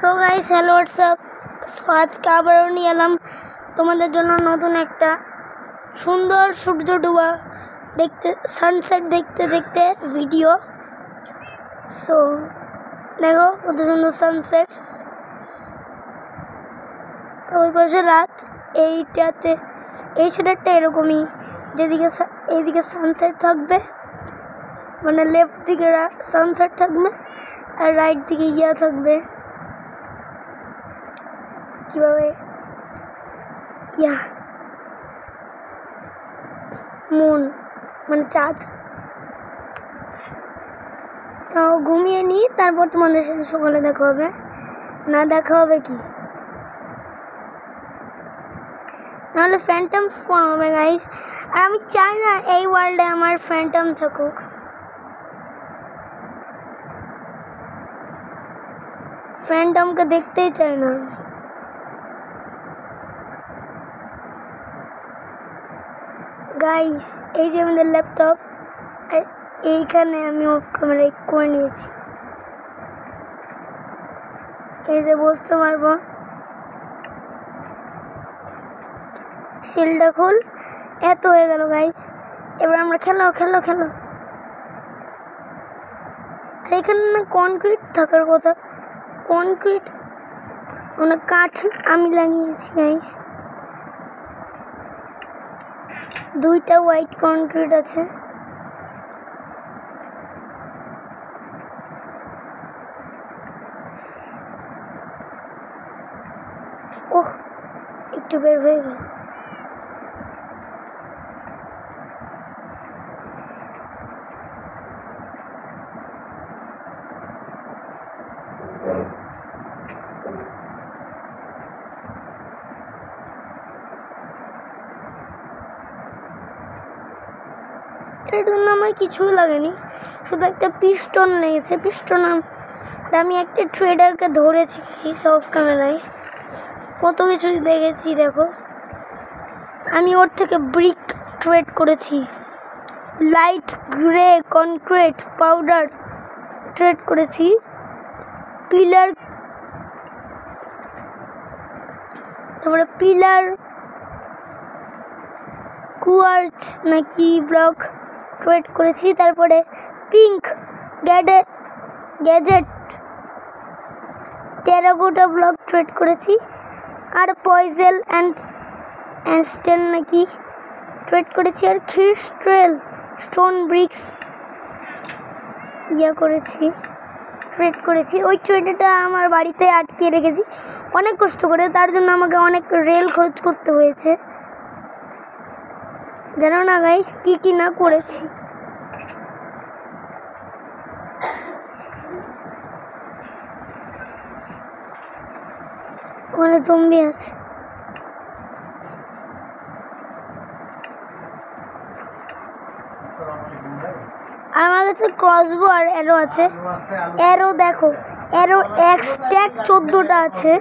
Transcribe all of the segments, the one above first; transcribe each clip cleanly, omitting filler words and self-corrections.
So guys hello WhatsApp. So আজকে আবারও নিয়ে এলাম তোমাদের জন্য নতুন একটা সুন্দর সূর্য ডোবা দেখতে, সানসেট দেখতে দেখতে ভিডিও। সো দেখো কত সুন্দর সানসেট, ওই পাশে রাত। এইটাতে এই সাইডটা এরকমই, যেদিকে এইদিকে সানসেট থাকবে, মানে লেফট দিকে সানসেট থাকবে আর রাইট দিকে ইয়া থাকবে, কিভাবে ইয়া মুন মানে চাঁদ। সব ঘুমিয়ে নিই, তারপর তোমাদের সাথে সকালে দেখা হবে। না দেখা হবে কি, নাহলে ফ্যান্টম স্পন হবে গাইস। আর আমি চাই না এই ওয়ার্ল্ডে আমার ফ্যান্টম থাকুক। ফ্যান্টমকে দেখতেই চাই না। গাইস এই যে আমাদের ল্যাপটপ, আর এইখানে আমি অফ ক্যামেরায় করে নিয়েছি। এই যে বসতে পারবো। শিলটা খোল। এত হয়ে গেল গাইস, এবার আমরা খেলো। আর এখানে না কনক্রিট থাকার কথা, কনক্রিট অনেক কাঠ আমি লাগিয়েছি গাইস। দুইটা হোয়াইট কনক্রিট আছে। ওহ একটু বের হয়ে গেল। এটার জন্য আমার কিছুই লাগেনি, শুধু একটা পিস্টন লেগেছে। পিস্টন আমি একটা ট্রেডারকে ধরেছি সব ক্যামেরায়, কত কিছু দেখেছি। দেখো আমি ওর থেকে ব্রিক ট্রেড করেছি, light grey concrete powder trade করেছি, পিলার, তারপরে পিলার কুয়ার্চ নাকি ব্লক ট্রেড করেছি, তারপরে pink gadget terracotta block trade করেছি, আর পয়জেল অ্যান্ড স্টেল নাকি ট্রেড করেছি, আর খিরস্ট্রেল স্টোন ব্রিক্স ট্রেড করেছি। ওই ট্রেডটা আমার বাড়িতে আটকে রেখেছি অনেক কষ্ট করে, তার জন্য আমাকে অনেক রেল খরচ করতে হয়েছে। জানো না গাইস কি না করেছি। ওখানে জম্বি আছে। আমার কাছে ক্রসবো আর অ্যারো আছে। অ্যারো দেখো, অ্যারো এক স্ট্যাক 14টা আছে,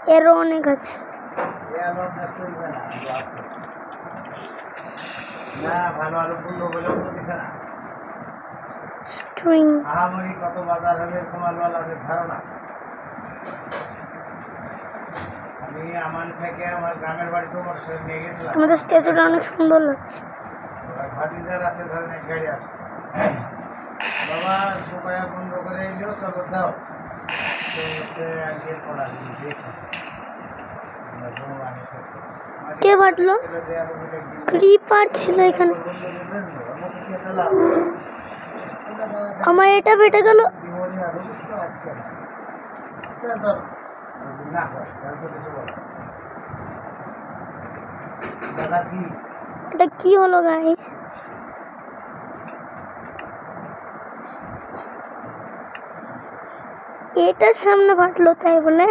অ্যারো অনেক আছে। স্ট্রিং আমাদের স্ট্যাচুটা অনেক সুন্দর লাগছে। কে বাটলো? ক্রিপার ছিল এখানে, আমার এটা বেটে গেল। এটা কি হলো গাইস? এটার সামনে ফাটলো তাই বলে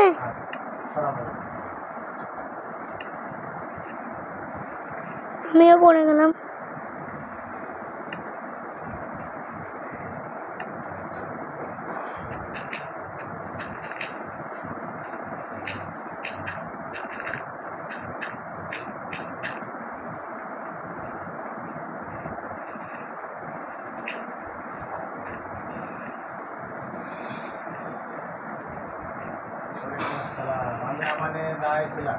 আমিও পড়ে গেলাম। এখানে দাঁড়াইছিলাম,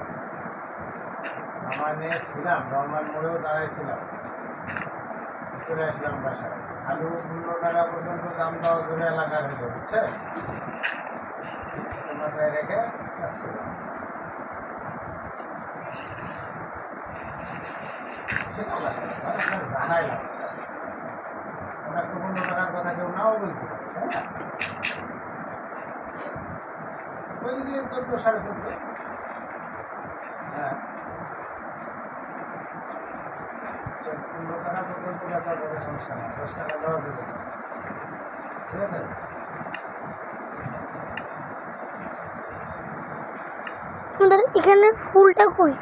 আমার নিয়ে ছিলাম, রহমান মোড়েও দাঁড়াইছিলাম, চলে আসলাম বাসায়। আলু 15 টাকা পর্যন্ত দাম দেওয়া জোরে এলাকার হলো, বুঝছে? মাথায় রেখে কাজ করলাম, সেটা লাগবে আপনার জানাই লাগবে। আপনার তো 15 টাকার কথা কেউ নাও বলতে পারে, তাই না? ওইদিকে 14, 14.5। হ্যাঁ, 15 টাকা পর্যন্ত বেচা যাবে, সমস্যা নেই, 10 টাকা দেওয়া যাবে, ঠিক আছে? আমাদের এখানের ফুলটা কই?